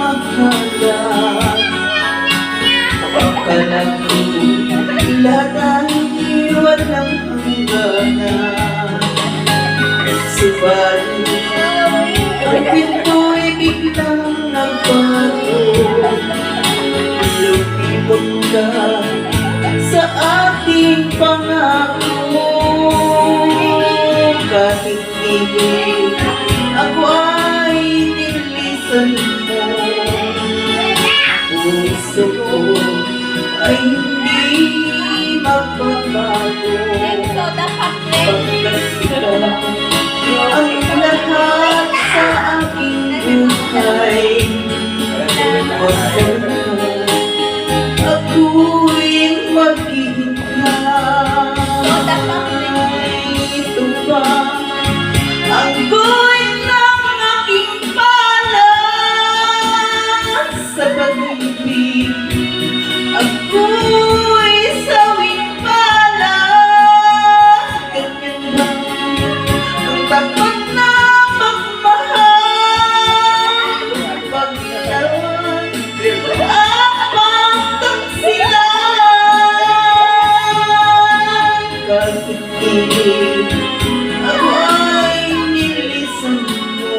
mahalag. Akala ko lahat ay walang hangganan, subalit ang pinto'y biglang nagbago. Lumipot ka sa ating pangako, kahit hindi ako ay nilisan mo. Puso ko ay hindi magbabago, pagkat ikaw ang lahat sa aking buhay. Ako'y maghihintay. Ito ba ang buhay ng aking palad sa pag-ibig? Ako'y sawing palad. Ganyan ba ang tapat na magmahal? Paglawan ang pagtaksilan, kahit hindi ako ay nilisan mo.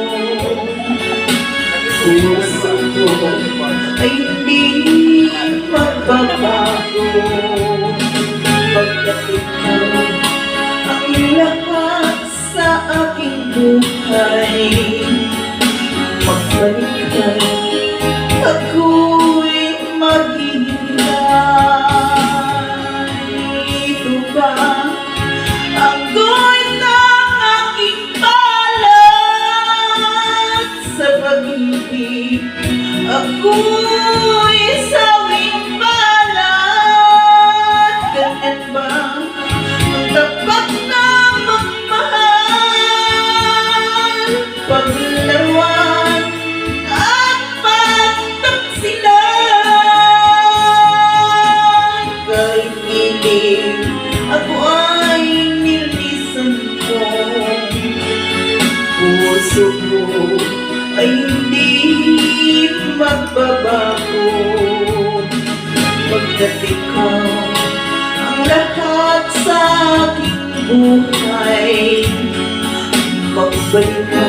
Puso ko ay hindi magbabago, pagkat ikaw ang lahat sa aking buhay. Magbalik ka, ako'y maghihintay. Ito ba ang guhit ng aking palad sa pag-ibig? Ako'y sawing palad. Ganyan ba ang tapat na magmahal? Paglaruan at pagtaksilan, kahit hindi ako ay nilisan mo. Puso ko ay hindi magbabago, pagkat ikaw ang lahat sa aking buhay. Magbalik ka,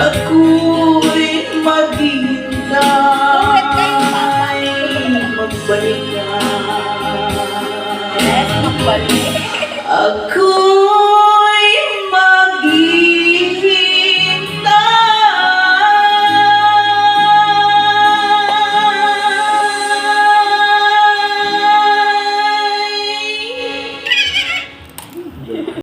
ako'y maghihintay. Magbalik ka, Magbalik. ako